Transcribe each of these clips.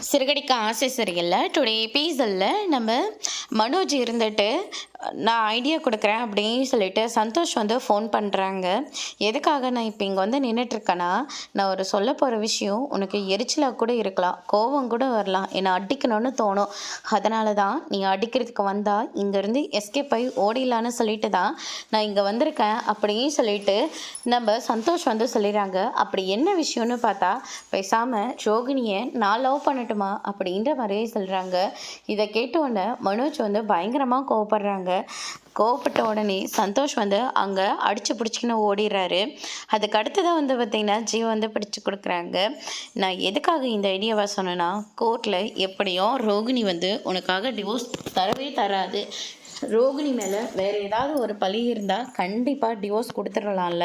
சிறுகடிக்க ஆசை சரியில்லை டுடே எபிசோடில் நம்ம மனோஜ் இருந்துட்டு நான் ஐடியா கொடுக்குறேன் அப்படின்னு சொல்லிட்டு சந்தோஷ் வந்து ஃபோன் பண்ணுறாங்க. எதுக்காக நான் இப்போ இங்கே வந்து நின்றுட்டுருக்கேன்னா, நான் ஒரு சொல்ல போகிற விஷயம் உனக்கு எரிச்சலாக கூட இருக்கலாம், கோபம் கூட வரலாம், என்னை அடிக்கணும்னு தோணும். அதனால தான் நீ அடிக்கிறதுக்கு வந்தால் இங்கேருந்து எஸ்கேப் ஆகி ஓடிடலான்னு சொல்லிட்டு தான் நான் இங்கே வந்திருக்கேன் அப்படின்னு சொல்லிட்டு நம்ம சந்தோஷ் வந்து சொல்லிடுறாங்க. அப்படி என்ன விஷயம்னு பார்த்தா, பேசாமல் ரோகிணியை நான் லவ் பண்ணட்டுமா அப்படின்ற மாதிரியே சொல்கிறாங்க. இதை கேட்ட உடனே மனோஜ் வந்து பயங்கரமாக கோவப்படுறாங்க. கோவப்பட்ட உடனே சந்தோஷ் வந்து அங்கே அடித்து பிடிச்சிக்கின்னு ஓடிடுறாரு. அதுக்கு அடுத்ததான் வந்து பார்த்திங்கன்னா ஜீவா வந்து பிடிச்சி கொடுக்குறாங்க. நான் எதுக்காக இந்த ஐடியாவை சொன்னேன்னா, கோர்ட்டில் எப்படியோ ரோகிணி வந்து உனக்காக டிவோர்ஸ் தரவே தராது. ரோகிணி மேலே வேறு ஏதாவது ஒரு பழி இருந்தால் கண்டிப்பாக டிவோர்ஸ் கொடுத்துடலாம்ல.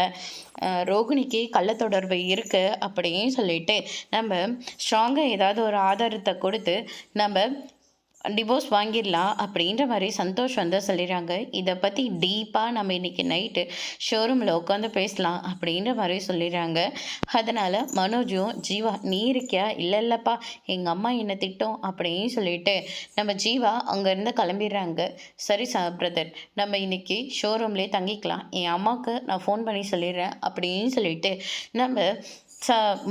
ரோகிணிக்கு கள்ள தொடர்பு இருக்குது அப்படின்னு சொல்லிட்டு நம்ம ஸ்ட்ராங்காக ஏதாவது ஒரு ஆதாரத்தை கொடுத்து நம்ம டிவோர்ஸ் வாங்கிடலாம் அப்படின்ற மாதிரி சந்தோஷ் வந்து சொல்லிடுறாங்க. இதை பற்றி டீப்பாக நம்ம இன்றைக்கி நைட்டு ஷோரூமில் உட்காந்து பேசலாம் அப்படின்ற மாதிரி சொல்லிடுறாங்க. அதனால் மனோஜும் ஜீவா நீ இருக்கியா, இல்லைல்லப்பா எங்கள் அம்மா என்னை திட்டம் அப்படின்னு சொல்லிட்டு நம்ம ஜீவா அங்கேருந்து கிளம்பிடுறாங்க. சரி பிரதர், நம்ம இன்றைக்கி ஷோரூம்லேயே தங்கிக்கலாம், என் அம்மாவுக்கு நான் ஃபோன் பண்ணி சொல்லிடுறேன் அப்படின்னு சொல்லிட்டு நம்ம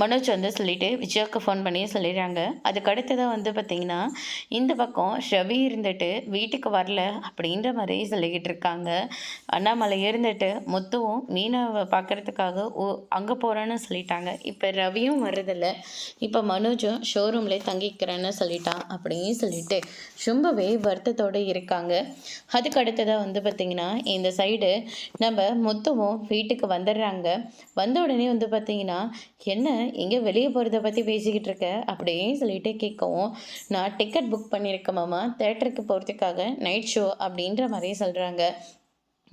மனோஜ் வந்து சொல்லிவிட்டு விஜயாவுக்கு ஃபோன் பண்ணி சொல்லிடுறாங்க. அதுக்கு அடுத்ததாக வந்து பார்த்திங்கன்னா இந்த பக்கம் ரவி இருந்துட்டு வீட்டுக்கு வரல அப்படின்ற மாதிரி சொல்லிக்கிட்டு இருக்காங்க. அண்ணாமலை இருந்துட்டு முத்துவும் மீனாவை பார்க்குறதுக்காக அங்கே போகிறேன்னு சொல்லிட்டாங்க. இப்போ ரவியும் வர்றதில்ல, இப்போ மனோஜும் ஷோரூம்லேயே தங்கிக்கிறேன்னு சொல்லிட்டான் அப்படின்னு சொல்லிட்டு ரொம்பவே வருத்தத்தோடு இருக்காங்க. அதுக்கு அடுத்ததாக வந்து பார்த்திங்கன்னா இந்த சைடு நம்ம முத்துவும் வீட்டுக்கு வந்துடுறாங்க. வந்த உடனே வந்து பார்த்திங்கன்னா என்ன எங்கே வெளியே போகிறத பற்றி பேசிக்கிட்டு இருக்க அப்படின்னு சொல்லிட்டு கேட்கவும், நான் டிக்கெட் புக் பண்ணியிருக்கேன் மாமா, தேட்டருக்கு போகிறதுக்காக நைட் ஷோ அப்படின்ற மாதிரி சொல்கிறாங்க.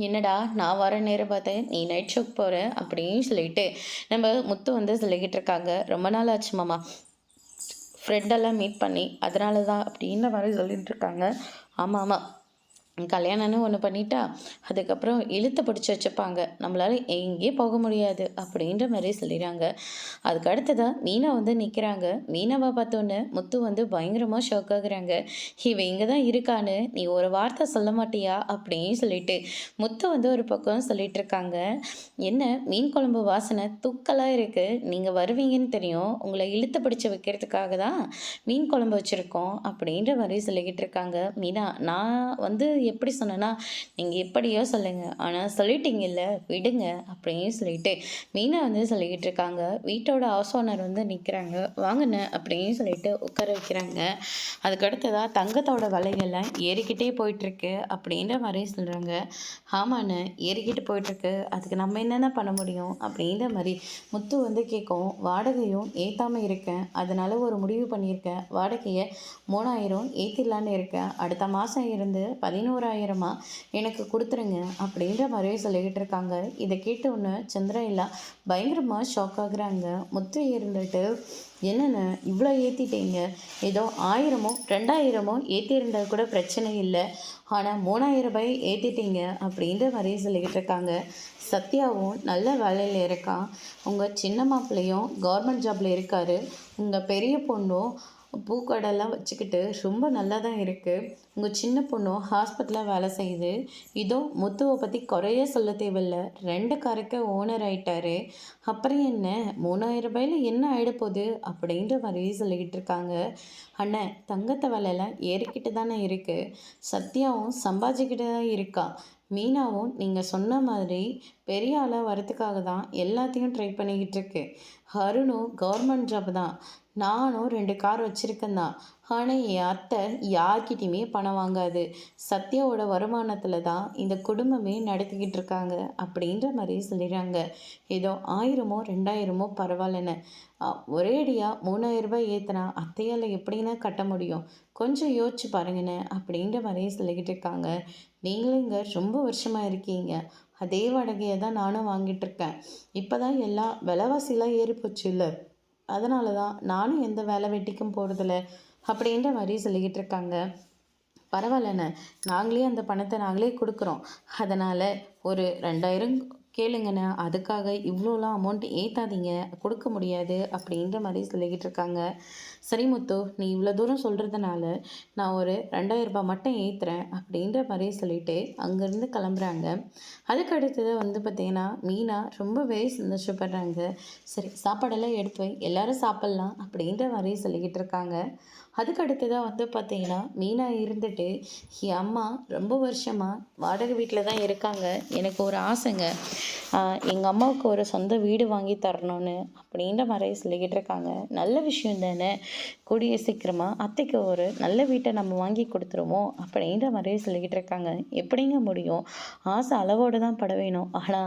என்னடா நான் வர நேரம் பார்த்து நீ நைட் ஷோக்கு போகிற அப்படின்னு சொல்லிட்டு நம்ம முத்து வந்து சொல்லிக்கிட்டு இருக்காங்க. ரொம்ப நாள் ஆச்சு மாமா ஃப்ரெண்டெல்லாம் மீட் பண்ணி, அதனால தான் அப்படின்ற மாதிரி சொல்லிட்டு இருக்காங்க. ஆமாம் ஆமாம், கல்யாணம்னு ஒன்று பண்ணிட்டா அதுக்கப்புறம் இழுத்து பிடிச்சி வச்சுப்பாங்க, நம்மளால் எங்கேயும் போக முடியாது அப்படின்ற மாதிரி சொல்லிடுறாங்க. அதுக்கு அடுத்ததாக மீனா வந்து நிற்கிறாங்க. மீனாவை பார்த்தோன்னே முத்து வந்து பயங்கரமாக ஷாக் ஆகுறாங்க. இவ இங்கே தான் இருக்கான்னு நீ ஒரு வார்த்தை சொல்ல மாட்டியா அப்படின்னு சொல்லிட்டு முத்து வந்து ஒரு பக்கம் சொல்லிட்டு இருக்காங்க. என்ன மீன் குழம்பு வாசனை தூக்கலாக இருக்குது, நீங்கள் வருவீங்கன்னு தெரியும், உங்களை இழுத்து பிடிச்சி வைக்கிறதுக்காக தான் மீன் குழம்பு வச்சுருக்கோம் அப்படின்ற மாதிரி சொல்லிக்கிட்டு இருக்காங்க. மீனா, நான் வந்து எப்படி சொன்னேன்னா, நீங்கள் எப்படியோ சொல்லுங்கள், ஆனால் சொல்லிட்டீங்கல்ல விடுங்க அப்படின்னு சொல்லிட்டு மீனா வந்து சொல்லிக்கிட்டு இருக்காங்க. வீட்டோட ஹவுஸ் ஓனர் வந்து நிற்கிறாங்க. வாங்கின அப்படின்னு சொல்லிட்டு உட்கார வைக்கிறாங்க. அதுக்கடுத்ததாக தங்கத்தோட விலைகள்லாம் ஏறிக்கிட்டே போயிட்டுருக்கு அப்படின்ற மாதிரி சொல்கிறாங்க. ஆமாண்ணே, ஏறிக்கிட்டு போயிட்டுருக்கு, அதுக்கு நம்ம என்னென்ன பண்ண முடியும் அப்படின்ற மாதிரி முத்து வந்து கேட்கும். வாடகையும் ஏற்றாமல் இருக்கேன், அதனால் ஒரு முடிவு பண்ணியிருக்கேன், வாடகையை 3000 ஏற்றிடலான்னு இருக்கேன், அடுத்த மாதம் இருந்து 11,000 எனக்கு கொடுத்துருங்க அப்படின்ற மாதிரியே சொல்லிக்கிட்டு இருக்காங்க. இதை கேட்ட ஒன்று சந்திரயிலா பயங்கரமாக ஷாக் ஆகுறாங்க. முத்து இருந்துட்டு என்னென்ன இவ்வளோ ஏற்றிட்டீங்க, ஏதோ 1000மோ 2000மோ ஏற்றிருந்தால் கூட பிரச்சனை இல்லை, ஆனால் 3000 ரூபாய் ஏற்றிட்டீங்க அப்படின்ற மாதிரியே சொல்லிக்கிட்டு இருக்காங்க. சத்யாவும் நல்ல வேலையில் இருக்கான், உங்கள் சின்ன மாப்பிள்ளையும் கவர்மெண்ட் ஜாபில் இருக்கார், உங்கள் பெரிய பொண்ணும் பூக்கடைலாம் வச்சுக்கிட்டு ரொம்ப நல்லா தான் இருக்குது, உங்கள் சின்ன பொண்ணும் ஹாஸ்பிட்டலில் வேலை செய்யுது, இதோ முத்துவை பற்றி குறைய சொல்ல தேவையில்லை, 2 காருக்கு ஓனர் ஆகிட்டாரு, அப்புறம் என்ன 3000 ரூபாயில் என்ன ஆகிடப்போகுது அப்படின்ற மாதிரியே சொல்லிக்கிட்டு இருக்காங்க. அண்ணன், தங்கத்தை விலையெல்லாம் ஏறிக்கிட்டு தானே இருக்குது, சத்யாவும் சம்பாதிக்கிட்டு தான் இருக்கா, மீனாவும் நீங்கள் சொன்ன மாதிரி பெரிய ஆளாக வரத்துக்காக தான் எல்லாத்தையும் ட்ரை பண்ணிக்கிட்டு இருக்கு, அருணும் கவர்மெண்ட் ஜாப் தான், நானும் 2 கார் வச்சுருக்கேன் தான், ஆனால் என் அத்தை யார்கிட்டையுமே பணம் வாங்காது, சத்யாவோட வருமானத்தில் தான் இந்த குடும்பமே நடத்திக்கிட்டு இருக்காங்க அப்படின்ற மாதிரி சொல்லிடுறாங்க. ஏதோ 1000மோ 2000மோ பரவாயில்லன்னு ஒரேடியாக 3000 ரூபாய் ஏற்றினா அத்தையால் எப்படின்னா கட்ட முடியும், கொஞ்சம் யோசிச்சு பாருங்கண்ணே அப்படின்ற மாதிரியே சொல்லிக்கிட்டு இருக்காங்க. நீங்களும் இங்கே ரொம்ப வருஷமாக இருக்கீங்க, அதே வாடகையை தான் நானும் வாங்கிட்டுருக்கேன், இப்போ தான் எல்லாம் விலைவாசிலாம் ஏறிப்போச்சு இல்லை, அதனால தான் நானும் எந்த வேலை வெட்டிக்கும் போகிறதில்ல அப்படின்ற மாதிரி சொல்லிக்கிட்டு இருக்காங்க. பரவாயில்லண்ணே, நாங்களே அந்த பணத்தை நாங்களே கொடுக்குறோம், அதனால் ஒரு 2000 கேளுங்கண்ணே, அதுக்காக இவ்வளோலாம் அமௌண்ட் ஏத்தாதீங்க, கொடுக்க முடியாது அப்படின்ற மாரி சொல்லிக்கிட்டு இருக்காங்க. சரி முத்து, நீ இவ்வளோ தூரம் சொல்றதுனால, நான் ஒரு ரூ. 2000 மட்டும் ஏத்துறேன் அப்படின்ற மாரி சொல்லிட்டு அங்கேருந்து கிளம்புறாங்க. அதுக்கு அடுத்தது வந்து பார்த்தீங்கன்னா, மீனா ரொம்பவே சந்தோஷப்படுறாங்க. சரி சாப்பாடெல்லாம் எடுத்து வை, எல்லாரும் சாப்பிட்லாம் அப்படின்ற மாரி சொல்லிக்கிட்டு இருக்காங்க. அதுக்கு அடுத்ததா வந்து பார்த்தீங்கன்னா, மீனா இருந்துட்டு, என் அம்மா ரொம்ப வருஷமா வாடகை வீட்ல தான் இருக்காங்க. எனக்கு ஒரு ஆசைங்க. எங்க அம்மாவுக்கு ஒரு சொந்த வீடு வாங்கி தரணும்னு அப்படின்ற மாரி சொல்லிக்கிட்டு இருக்காங்க. நல்ல விஷயம் தானே! கூடிய சீக்கிரமா அத்தைக்கு ஒரு நல்ல வீட்ட நம்ம வாங்கி குடுத்துருவோம் அப்படின்ற மாரி சொல்லிக்கிட்டு இருக்காங்க. எப்படிங்க முடியும்? ஆசை அளவோடு தான் பட வேணும். ஆனா,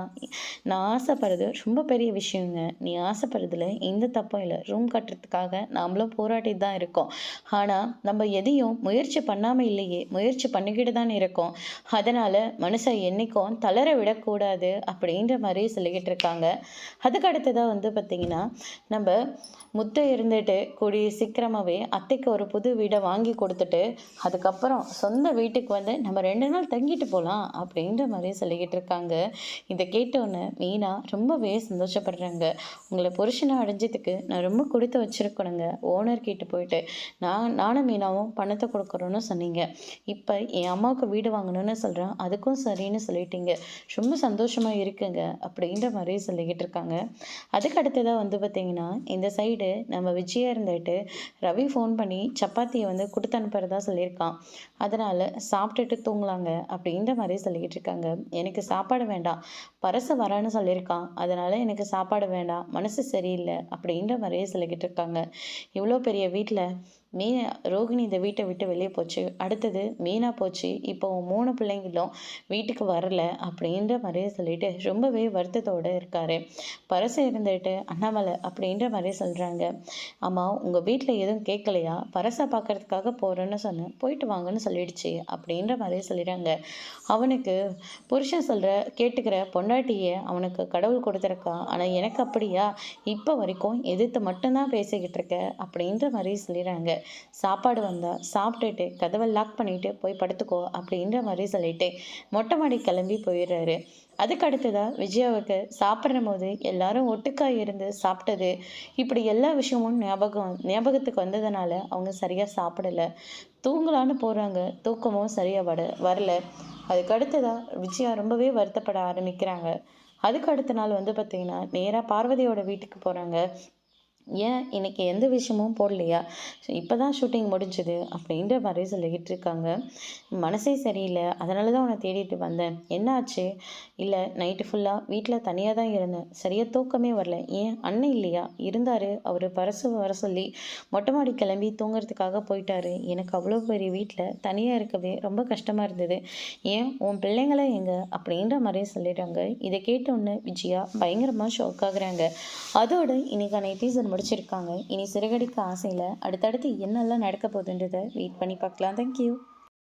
நான் ஆசைப்படுறது ரொம்ப பெரிய விஷயங்க. நீ ஆசைப்படுறதுல எந்த தப்பும் இல்ல. ரூம் கட்டுறதுக்காக நாமளும் போராடிட்டு தான் இருக்கோம். ஆனா, நம்ம எதையும் முயற்சி பண்ணாம இல்லையே! முயற்சி பண்ணிக்கிட்டு தானே இருக்கோம். அதனால மனுஷன் என்னைக்கும் தளர விடக்கூடாது அப்படின்ற மாரி சொல்லிக்கிட்டு இருக்காங்க. அதுக்கு அடுத்ததா வந்து பார்த்தீங்கன்னா, நம்ப முத்து இருந்துட்டு கூடிய சீக்கிரமாவே அத்தைக்கு ஒரு புது வீட வாங்கி குடுத்துட்டு, அதுக்கப்புறம் சொந்த வீட்டுக்கு வந்து நம்ம 2 நாள் தங்கிட்டு போலாம் அப்படின்ற மாரி சொல்லிக்கிட்டு இருக்காங்க. இத கேட்டோனே மீனா ரொம்பவே சந்தோஷப்படுறாங்க. உங்கள புருஷனா அடைஞ்சதுக்கு நான் ரொம்ப குடுத்து வச்சிருக்கணுங்க. ஓனர் கிட்ட போயிட்டு நானும் மீனாவும் பணத்த குடுக்குறோம்னு சொன்னீங்க. இப்ப என் அம்மாவுக்கு வீடு வாங்கணும்னு சொல்றேன். அதுக்கும் சரின்னு சொல்லிட்டீங்க. ரொம்ப சந்தோஷமா இருக்குங்க. அப்படின்ற மாரி சொல்லிக்கிட்டு இருக்காங்க. அதுக்கு அடுத்ததா வந்து பார்த்தீங்கன்னா, இந்த சைடு நம்ம விஜயா இருந்துட்டு ரவி ஃபோன் பண்ணி சப்பாத்திய வந்து குடுத்து அனுப்புறதா சொல்லியிருக்கான். அதனால சாப்பிட்டுட்டு தூங்கலாங்க அப்படின்ற மாரி சொல்லிக்கிட்டு இருக்காங்க. எனக்கு சாப்பாடு வேண்டாம். பரசு வரான்னு சொல்லியிருக்கான். அதனால எனக்கு சாப்பாடு வேண்டாம். மனசு சரியில்ல அப்படின்ற மாரியே சொல்லிக்கிட்டு இருக்காங்க. இவ்வளோ பெரிய வீட்ல ரோகிணி இந்த வீட்டை விட்டு வெளியே போச்சு. அடுத்தது மீனா போச்சு. இப்போ 3 பிள்ளைங்களும் வீட்டுக்கு வரல அப்படின்ற மாதிரியே சொல்லிட்டு ரொம்பவே வருத்தத்தோட இருக்காரு. பரசு இருந்துட்டு அண்ணாமலை அப்படின்ற மாதிரி சொல்றாங்க. ஆமா, உங்க வீட்டில் எதுவும் கேட்கலையா? பரசை பார்க்கறதுக்காக போறேன்னு சொன்னேன். போயிட்டு வாங்கன்னு சொல்லிடுச்சு அப்படின்ற மாதிரி சொல்லிடுறாங்க. அவனுக்கு புருஷன் சொல்ற கேட்டுக்கிற பொண்டாட்டியை அவனுக்கு கடவுள் கொடுத்துருக்கான். ஆனால் எனக்கு அப்படியா? இப்போ வரைக்கும் எதிர்த்து மட்டும்தான் பேசிக்கிட்டு இருக்க அப்படின்ற மாதிரி சொல்லிடுறாங்க. சாப்பாடு வந்தா சாப்பிட்டுட்டு கதவை லாக் பண்ணிட்டு போய் படுத்துக்கோ அப்படின்ற மாதிரி சொல்லிட்டு மொட்டை மாடி கிளம்பி போயிடுறாரு. அதுக்கு அடுத்ததா விஜயாவுக்கு சாப்பிட்ற போது எல்லாரும் ஒட்டுக்கா இருந்து சாப்பிட்டது, இப்படி எல்லா விஷயமும் ஞாபகத்துக்கு வந்ததுனால அவங்க சரியா சாப்பிடல. தூங்கலான்னு போறாங்க. தூக்கமும் சரியா வரல. அதுக்கு அடுத்ததா விஜயா ரொம்பவே வருத்தப்பட ஆரம்பிக்கிறாங்க. அதுக்கு அடுத்த நாள் வந்து பார்த்தீங்கன்னா, நேரா பார்வதியோட வீட்டுக்கு போறாங்க. ஏன் இன்னைக்கு எந்த விஷயமும் போடலையா? இப்போ தான் ஷூட்டிங் முடிஞ்சுது அப்படின்ற மாதிரி சொல்லிக்கிட்டு இருக்காங்க. மனசே சரியில்லை, அதனால தான் உன்னை தேடிட்டு வந்தேன். என்ன ஆச்சு? இல்லை, நைட்டு ஃபுல்லாக வீட்டில் தனியாக தான் இருந்தேன். சரியாக தூக்கமே வரல. ஏன் அண்ணன் இல்லையா? இருந்தார். அவர் பரசு வர சொல்லி மொட்டை மாடி கிளம்பி தூங்குறதுக்காக போயிட்டாரு. எனக்கு அவ்வளோ பெரிய வீட்டில் தனியாக இருக்கவே ரொம்ப கஷ்டமாக இருந்தது. ஏன் உன் பிள்ளைங்கள எங்க அப்படின்ற மாதிரி சொல்லிடுறாங்க. இதை கேட்டோன்னு விஜயா பயங்கரமாக ஷாக் ஆகுறாங்க. அதோட இன்னைக்கான எபிசோட் முடிச்சிருக்காங்க. இனி சிறகடிக்க ஆசையில் அடுத்தடுத்து என்னெல்லாம் நடக்க போகுதுன்றதை வெயிட் பண்ணி பார்க்கலாம். தேங்க்யூ.